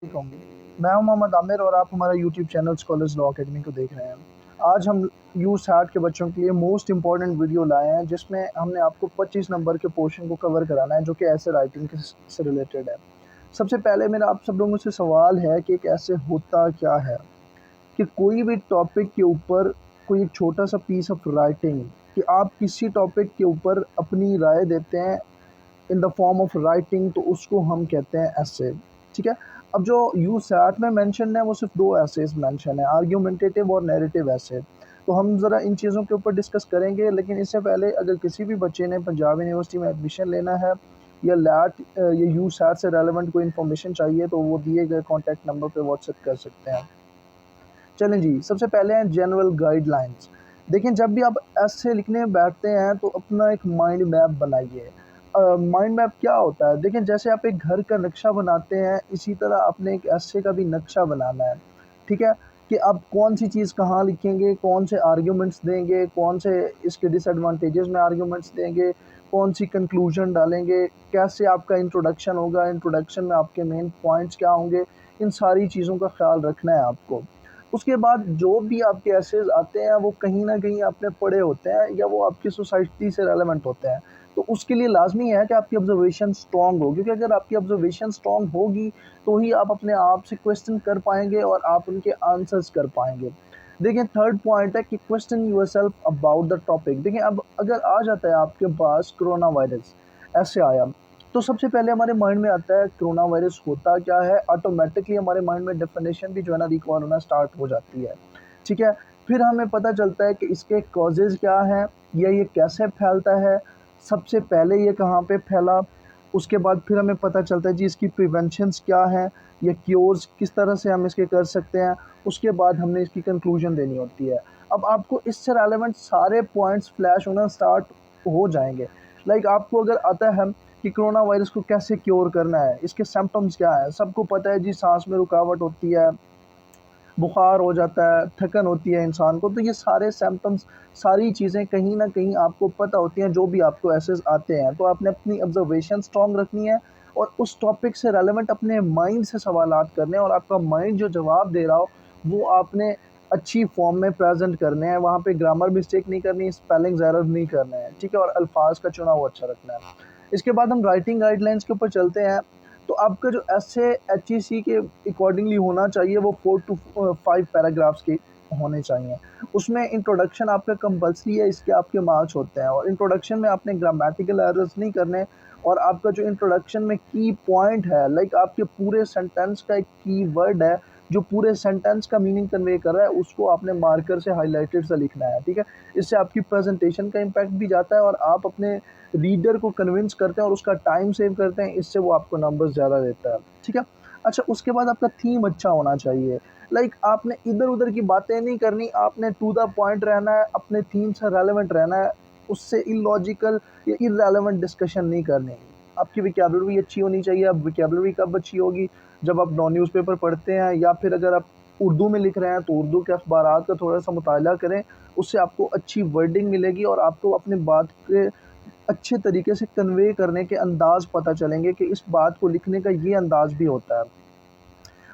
वालेकुम। मैं हूं मोहम्मद आमिर और आप हमारा YouTube channel scholars law academy को देख रहे हैं। आज हम यूसैट के बच्चों के लिए मोस्ट इम्पॉर्टेंट वीडियो लाए हैं, जिसमें हमने आपको 25 नंबर के पोर्शन को कवर कराना है, जो कि ऐसे राइटिंग से रिलेटेड है। सबसे पहले मेरा आप सब लोगों से सवाल है कि एक ऐसे होता क्या है कि कोई भी टॉपिक के ऊपर कोई एक छोटा सा पीस ऑफ राइटिंग, कि आप किसी टॉपिक के ऊपर अपनी राय देते हैं in the form of writing, तो उसको हम कहते हैं एसे। ठीक है। अब जो यू सैट में मेंशन है वो सिर्फ दो एसेज मेंशन है, आर्ग्यूमेंटेटिव और नैरेटिव एसे। तो हम ज़रा इन चीज़ों के ऊपर डिस्कस करेंगे, लेकिन इससे पहले अगर किसी भी बच्चे ने पंजाब यूनिवर्सिटी में एडमिशन लेना है या लैट या यू सैट से रेलिवेंट कोई इन्फॉर्मेशन चाहिए, तो वो दिए गए कॉन्टैक्ट नंबर पर व्हाट्सएप कर सकते हैं। चलें जी, सबसे पहले हैं जनरल गाइडलाइंस। देखिए, जब भी आप ऐसे लिखने बैठते हैं तो अपना एक माइंड मैप बनाइए। माइंड मैप क्या होता है? देखिए, जैसे आप एक घर का नक्शा बनाते हैं, इसी तरह आपने एक ऐसे का भी नक्शा बनाना है। ठीक है? कि आप कौन सी चीज़ कहाँ लिखेंगे, कौन से आर्ग्यूमेंट्स देंगे, कौन से इसके डिसएडवांटेजेस में आर्ग्यूमेंट्स देंगे, कौन सी कंक्लूजन डालेंगे, कैसे आपका इंट्रोडक्शन होगा, इंट्रोडक्शन में आपके मेन पॉइंट्स क्या होंगे, इन सारी चीज़ों का ख्याल रखना है आपको। उसके बाद जो भी आपके एसेज़ आते हैं वो कहीं न कहीं आपने पढ़े होते हैं या वो आपकी सोसाइटी से रेलेवेंट होते हैं। तो उसके लिए लाज़मी है कि आपकी ऑब्ज़र्वेशन स्ट्रॉन्ग हो, क्योंकि अगर आपकी ऑब्ज़र्वेशन स्ट्रॉन्ग होगी, तो ही आप अपने आप से क्वेश्चन कर पाएँगे और आप उनके आंसर्स कर पाएँगे। देखिए, थर्ड पॉइंट है कि question yourself about the topic. देखिए, अब अगर आ जाता है आपके पास कोरोना वायरस, ऐसे आया, तो सबसे पहले हमारे माइंड में आता है कोरोना वायरस होता क्या है, ऑटोमेटिकली हमारे माइंड में डेफिनेशन भी जो है ना रिकॉल होना स्टार्ट हो जाती है। ठीक है? फिर हमें पता चलता है कि इसके कॉजेज़ क्या हैं, या ये कैसे फैलता है, सबसे पहले ये कहाँ पे फैला, उसके बाद फिर हमें पता चलता है जी इसकी प्रिवेंशंस क्या हैं, या क्योर्स किस तरह से हम इसके कर सकते हैं, उसके बाद हमने इसकी कंक्लूजन देनी होती है। अब आपको इससे रेलेवेंट सारे पॉइंट्स फ्लैश होना स्टार्ट हो जाएँगे। लाइक आपको अगर आता है कि कोरोना वायरस को कैसे क्योर करना है, इसके सिम्पटम्स क्या हैं? सबको पता है जी, साँस में रुकावट होती है, बुखार हो जाता है, थकन होती है इंसान को, तो ये सारे सिम्पटम्स, सारी चीज़ें कहीं न कहीं आपको पता होती हैं, जो भी आपको एसेज़ आते हैं। तो आपने अपनी ऑब्ज़र्वेशन स्ट्रॉन्ग रखनी है और उस टॉपिक से रेलेवेंट अपने माइंड से सवालात करने हैं, और आपका माइंड जो जवाब दे रहा हो, वो आपने अच्छी फ़ॉर्म में प्रेज़ेंट करने हैं। वहाँ पे ग्रामर मिस्टेक नहीं करनी, स्पेलिंग्स एरर नहीं करने हैं, ठीक है? और अल्फ़ाज़ का चुनाव अच्छा रखना है। इसके बाद हम राइटिंग गाइडलाइंस के ऊपर चलते हैं। तो आपका जो एसे एचईसी के अकॉर्डिंगली होना चाहिए, वो 4 टू 5 पैराग्राफ्स के होने चाहिए। उसमें इंट्रोडक्शन आपका कंपल्सरी है, इसके आपके मार्क्स होते हैं, और इंट्रोडक्शन में आपने ग्रामेटिकल एरर्स नहीं करने। और आपका जो इंट्रोडक्शन में की पॉइंट है, लाइक आपके पूरे सेंटेंस का एक की वर्ड है, जो पूरे सेंटेंस का मीनिंग कन्वे कर रहा है, उसको आपने मार्कर से हाइलाइटेड से लिखना है, ठीक है? इससे आपकी प्रेज़ेंटेशन का इम्पैक्ट भी जाता है और आप अपने रीडर को कन्विंस करते हैं और उसका टाइम सेव करते हैं, इससे वो आपको नंबर्स ज़्यादा देता है, ठीक है? अच्छा, उसके बाद आपका थीम अच्छा होना चाहिए। लाइक आपने इधर-उधर की बातें नहीं करनी, आपने टू द पॉइंट रहना है, अपने थीम से रेलेवेंट रहना है, उससे इलॉजिकल या इर्रेलेवेंट डिस्कशन नहीं करनी। आपकी वोकैब्युलरी अच्छी होनी चाहिए। अब वोकैब्युलरी कब अच्छी होगी? जब आप न्यूज़पेपर पढ़ते हैं, या फिर अगर आप उर्दू में लिख रहे हैं, तो उर्दू के अखबारात का थोड़ा-सा मुताला करें, उससे आपको अच्छी वर्डिंग मिलेगी और आपको अपनी बात के अच्छे तरीके से कन्वे करने के अंदाज़ पता चलेंगे कि इस बात को लिखने का ये अंदाज़ भी होता है।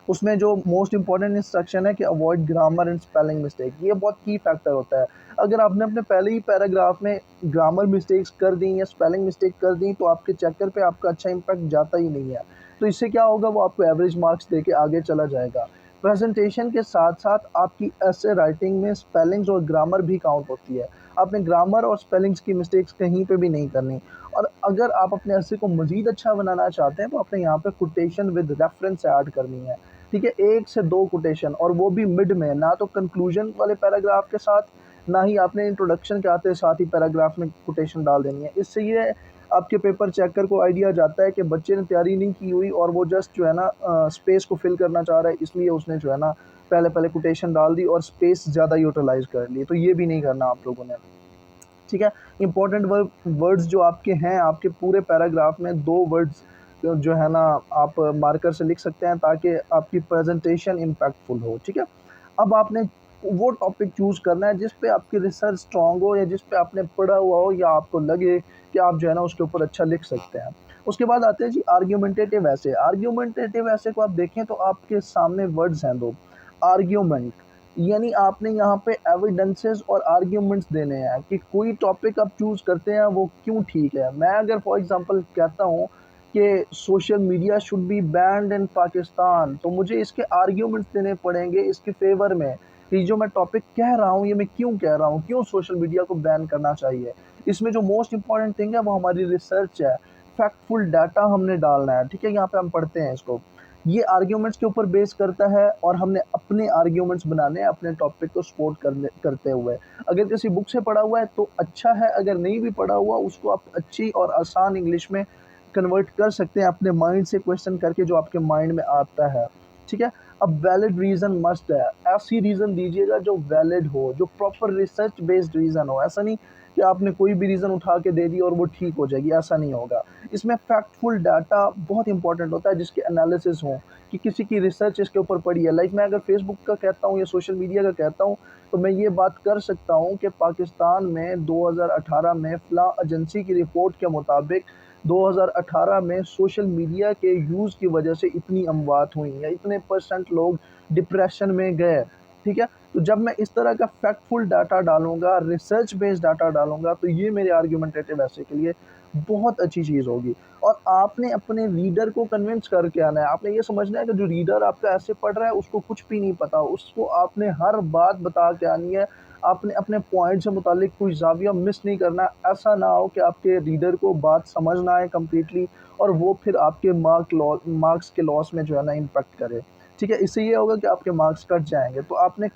उसमें जो मोस्ट इम्पोर्टेंट इंस्ट्रक्शन है कि avoid grammar and spelling mistake, ये बहुत की फैक्टर होता है। अगर आपने अपने पहले ही पैराग्राफ में ग्रामर मिस्टेक्स कर दी या स्पेलिंग मिस्टेक कर दी, तो आपके चक्कर पे आपका अच्छा इम्पैक्ट जाता ही नहीं है। तो इससे क्या होगा, वो आपको एवरेज मार्क्स दे के आगे चला जाएगा। प्रेज़ेंटेशन के साथ-साथ आपकी एसे राइटिंग में स्पेलिंग्स और ग्रामर भी काउंट होती है। आपने ग्रामर और स्पेलिंग्स की मिस्टेक्स कहीं पे भी नहीं करनी। और अगर आप अपने एसे को मज़ीद अच्छा बनाना चाहते हैं, तो आपने यहाँ पे कोटेशन विद रेफ़रेंस ऐड करनी है। ठीक है? 1 से 2 कोटेशन, और वो भी मिड में, ना तो कंक्लूजन वाले पैराग्राफ के साथ, ना ही आपने इंट्रोडक्शन के आते साथ ही पैराग्राफ में कोटेशन डाल देनी है। इससे ये आपके पेपर चेकर को आइडिया जाता है कि बच्चे ने तैयारी नहीं की हुई और वो जस्ट जो है ना स्पेस को फिल करना चाह रहा है, इसलिए उसने जो है ना पहले-पहले कोटेशन डाल दी और स्पेस ज़्यादा यूटिलाइज़ कर ली। तो ये भी नहीं करना आप लोगों ने। ठीक है? इम्पोर्टेंट वर्ड्स जो आपके हैं, आपके पूरे पैराग्राफ में 2 वर्ड्स जो है ना आप मार्कर से लिख सकते हैं, ताकि आपकी प्रेज़ेंटेशन इम्पैक्टफुल हो, ठीक है? अब आपने वो टॉपिक चूज़ करना है जिस पे आपकी रिसर्च स्ट्रॉन्ग हो, या जिस पे आपने पढ़ा हुआ हो, या आपको लगे कि आप जो है ना उसके ऊपर अच्छा लिख सकते हैं। उसके बाद आते हैं जी आर्ग्यूमेंटेटिव ऐसे। आर्ग्यूमेंटेटिव ऐसे को आप देखें तो आपके सामने वर्ड्स हैं दो। आर्ग्यूमेंट यानी आपने यहाँ पे एविडेंसेस और आर्ग्यूमेंट्स देने हैं कि कोई टॉपिक आप चूज़ करते हैं वो क्यों ठीक है। मैं अगर फॉर एग्जांपल कहता हूँ कि social media should be banned in Pakistan, तो मुझे इसके आर्ग्यूमेंट्स देने पड़ेंगे इसके फेवर में कि जो मैं टॉपिक कह रहा हूँ ये मैं क्यों कह रहा हूँ, क्यों सोशल मीडिया को बैन करना चाहिए। इसमें जो मोस्ट इंपॉर्टेंट थिंग है वो हमारी रिसर्च है, फैक्टफुल डाटा हमने डालना है। ठीक है, यहाँ पे हम पढ़ते हैं इसको, ये आर्ग्यूमेंट्स के ऊपर बेस करता है और हमने अपने आर्ग्यूमेंट्स बनाने हैं अपने टॉपिक को सपोर्ट करते हुए। अगर किसी बुक से पढ़ा हुआ है तो अच्छा है, अगर नहीं भी पढ़ा हुआ उसको आप अच्छी और आसान इंग्लिश में कन्वर्ट कर सकते हैं अपने माइंड से क्वेश्चन करके जो आपके माइंड में आता है। ठीक है, अब वैलिड रीज़न मस्ट है, ऐसी रीज़न दीजिएगा जो वैलिड हो, जो प्रॉपर रिसर्च बेस्ड रीज़न हो। ऐसा नहीं कि आपने कोई भी रीज़न उठा के दे दिया और वो ठीक हो जाएगी, ऐसा नहीं होगा। इसमें फैक्टफुल डाटा बहुत इंपॉर्टेंट होता है जिसके एनालिसिस हों कि किसी की रिसर्च इसके ऊपर पड़ी है। लाइक मैं अगर फेसबुक का कहता हूँ या सोशल मीडिया का कहता हूँ तो मैं ये बात कर सकता हूँ कि पाकिस्तान में 2018 में फ़लाँ एजेंसी की रिपोर्ट के मुताबिक 2018 में सोशल मीडिया के यूज़ की वजह से इतनी अमवात हुई या इतने % लोग डिप्रेशन में गए। ठीक है, तो जब मैं इस तरह का फैक्टफुल डाटा डालूँगा, रिसर्च बेस्ड डाटा डालूँगा तो ये मेरे आर्ग्यूमेंटेटिव ऐसे के लिए बहुत अच्छी चीज़ होगी। और आपने अपने रीडर को कन्विंस करके आना है। आपने ये समझना है कि जो रीडर आपका ऐसे पढ़ रहा है उसको कुछ भी नहीं पता, उसको आपने हर बात बता के आनी है। आपने अपने पॉइंट से मुतालिक कोई ज़ाविया मिस नहीं करना। ऐसा ना हो कि आपके रीडर को बात समझ ना आए कंप्लीटली और वो फिर आपके मार्क्स के लॉस में जो है ना इम्पैक्ट करे। ठीक है, इससे ये होगा कि आपके मार्क्स कट जाएँगे। तो आपने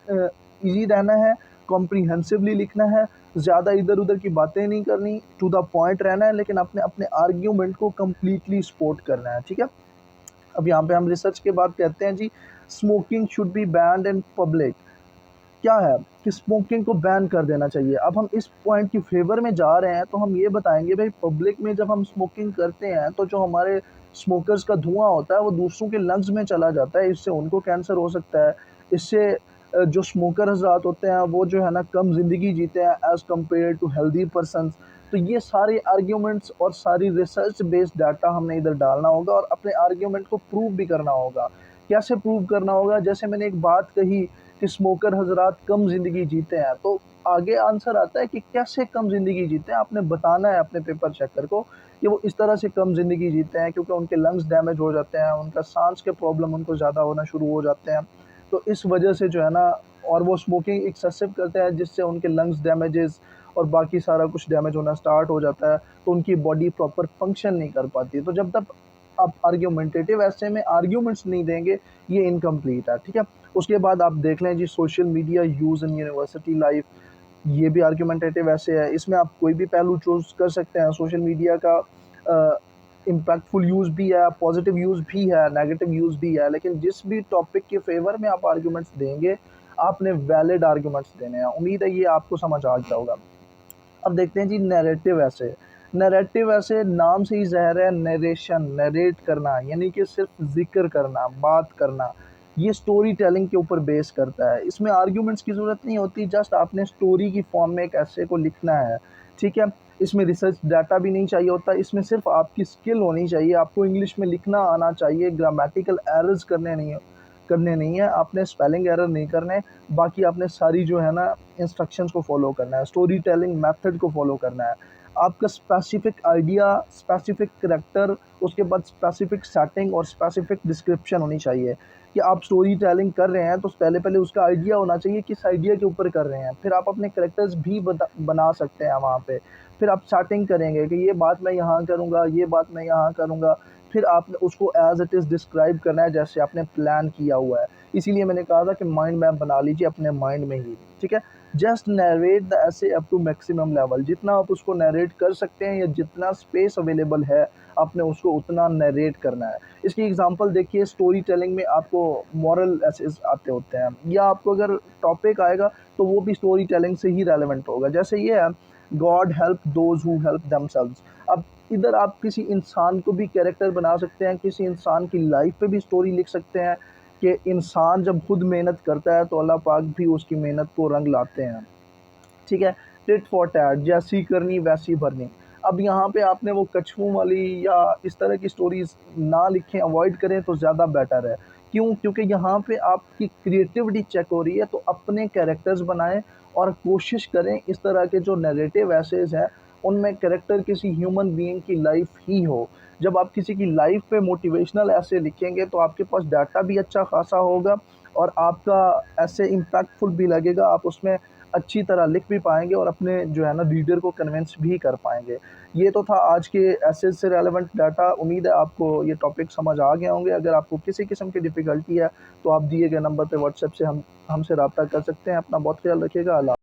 ईज़ी रहना है, कॉम्प्रिहेंसिवली लिखना है, ज़्यादा इधर-उधर की बातें नहीं करनी, टू द पॉइंट रहना है, लेकिन आपने अपने आर्ग्यूमेंट को कंप्लीटली सपोर्ट करना है। ठीक है? अब यहाँ पे हम रिसर्च के बाद कहते हैं जी, smoking should be banned in public. क्या है कि स्मोकिंग को बैन कर देना चाहिए। अब हम इस पॉइंट की फ़ेवर में जा रहे हैं तो हम ये बताएँगे भई पब्लिक में जब हम स्मोकिंग करते हैं तो जो हमारे स्मोकर्स का धुआँ होता है वो दूसरों के लंग्स में चला जाता है, इससे उनको कैंसर हो सकता है। इससे जो स्मोकर हज़रात होते हैं वो जो है ना कम ज़िंदगी जीते हैं as compare to healthy persons. तो ये सारे आर्ग्यूमेंट्स और सारी रिसर्च बेस्ड डाटा हमने इधर डालना होगा और अपने आर्ग्यूमेंट को प्रूव भी करना होगा। कैसे प्रूव करना होगा? जैसे मैंने एक बात कही कि स्मोकर हज़रात कम ज़िंदगी जीते हैं, तो आगे आंसर आता है कि कैसे कम ज़िंदगी जीते हैं। आपने बताना है अपने पेपर चेकर को कि वो इस तरह से कम ज़िंदगी जीते हैं क्योंकि उनके लंग्स डैमेज हो जाते हैं, उनका साँस के प्रॉब्लम उनको ज़्यादा होना शुरू हो जाते हैं। तो इस वजह से जो है ना और वो स्मोकिंग एक्सेसिव करते हैं जिससे उनके लंग्स डैमेजेस और बाकी सारा कुछ डैमेज होना स्टार्ट हो जाता है, तो उनकी बॉडी प्रॉपर फंक्शन नहीं कर पाती। तो जब तक आप आर्ग्यूमेंटेटिव ऐसे में आर्ग्यूमेंट्स नहीं देंगे, ये इनकम्प्लीट है। ठीक है? उसके बाद आप देख लें जी social media use in university life, ये भी आर्ग्यूमेंटेटिव ऐसे है। इसमें आप कोई भी पहलू चूज़ कर सकते हैं। सोशल मीडिया का इम्पैक्टफुल यूज़ भी है, पॉज़िटिव यूज़ भी है, नेगेटिव यूज़ भी है, लेकिन जिस भी टॉपिक के फ़ेवर में आप आर्ग्यूमेंट्स देंगे, आपने वैलिड आर्ग्यूमेंट्स देने हैं। उम्मीद है ये आपको समझ आ गया होगा। अब देखते हैं जी नैरेटिव ऐसे। नैरेटिव ऐसे नाम से ही ज़ाहिर है, नरेशन, नरेट करना यानी कि सिर्फ़ ज़िक्र करना, बात करना। ये स्टोरी टेलिंग के ऊपर बेस करता है। इसमें आर्ग्यूमेंट्स की ज़रूरत नहीं होती, जस्ट आपने स्टोरी की फ़ॉर्म में एक एस्से को लिखना है। ठीक है? इसमें रिसर्च डाटा भी नहीं चाहिए होता, इसमें सिर्फ़ आपकी स्किल होनी चाहिए, आपको इंग्लिश में लिखना आना चाहिए, ग्रामेटिकल एरर्स करने नहीं है, आपने स्पेलिंग एरर नहीं करने, बाकी आपने सारी जो है ना इंस्ट्रक्शंस को फ़ॉलो करना है, स्टोरी टेलिंग मेथड को फ़ॉलो करना है। आपका स्पेसिफ़िक आइडिया, स्पेसिफ़िक करैक्टर, उसके बाद स्पेसिफ़िक सेटिंग और स्पेसिफ़िक डिस्क्रिप्शन होनी चाहिए कि आप स्टोरी टेलिंग कर रहे हैं तो पहले उसका आइडिया होना चाहिए, किस आइडिया के ऊपर कर रहे हैं। फिर आप अपने करैक्टर्स भी बना सकते हैं वहाँ पे। फिर आप सेटिंग करेंगे कि ये बात मैं यहाँ करूँगा, ये बात मैं यहाँ करूँगा। फिर आपने उसको एज़ इट इज़ डिस्क्राइब करना है जैसे आपने प्लान किया हुआ है। इसीलिए मैंने कहा था कि माइंड मैप बना लीजिए अपने माइंड में ही, ठीक है? Just narrate the essay up to maximum level, जितना आप उसको नैरेट कर सकते हैं या जितना स्पेस अवेलेबल है, आपने उसको उतना नैरेट करना है। इसकी एग्ज़ाम्पल देखिए, स्टोरी टेलिंग में आपको मॉरल एसेस आते होते हैं या आपको अगर टॉपिक आएगा तो वो भी स्टोरी टेलिंग से ही रेलेवेंट होगा। जैसे ये है, God help those who help themselves. अब इधर आप किसी इंसान को भी कैरेक्टर बना सकते हैं, किसी इंसान की लाइफ़ पे भी स्टोरी लिख सकते हैं कि इंसान जब खुद मेहनत करता है तो अल्लाह पाक भी उसकी मेहनत को रंग लाते हैं। ठीक है? टिट फॉर टैट, जैसी करनी वैसी भरनी। अब यहाँ पे आपने वो कछुओं वाली या इस तरह की स्टोरीज़ ना लिखें, अवॉइड करें तो ज़्यादा बेटर है। क्यों? क्योंकि यहाँ पे आपकी क्रिएटिविटी चेक हो रही है, तो अपने कैरेक्टर्स बनाएँ और कोशिश करें इस तरह के जो नैरेटिव एसेज़ हैं, उनमें कैरेक्टर किसी ह्यूमन बीइंग की लाइफ़ ही हो। जब आप किसी की लाइफ़ पे मोटिवेशनल एसे लिखेंगे, तो आपके पास डाटा भी अच्छा खासा होगा और आपका एसे इम्पैक्टफुल भी लगेगा। आप उसमें अच्छी तरह लिख भी पाएँगे और अपने जो है ना रीडर को कन्विंस भी कर पाएँगे। ये तो था आज के एसेज से रेलेवेंट डाटा। उम्मीद है आपको ये टॉपिक समझ आ गए होंगे। अगर आपको किसी किस्म की डिफ़िकल्टी है, तो आप दिए गए नंबर पे व्हाट्सएप से हम हमसे राब्ता कर सकते हैं। अपना बहुत ख़्याल रखिएगा। अल्लाह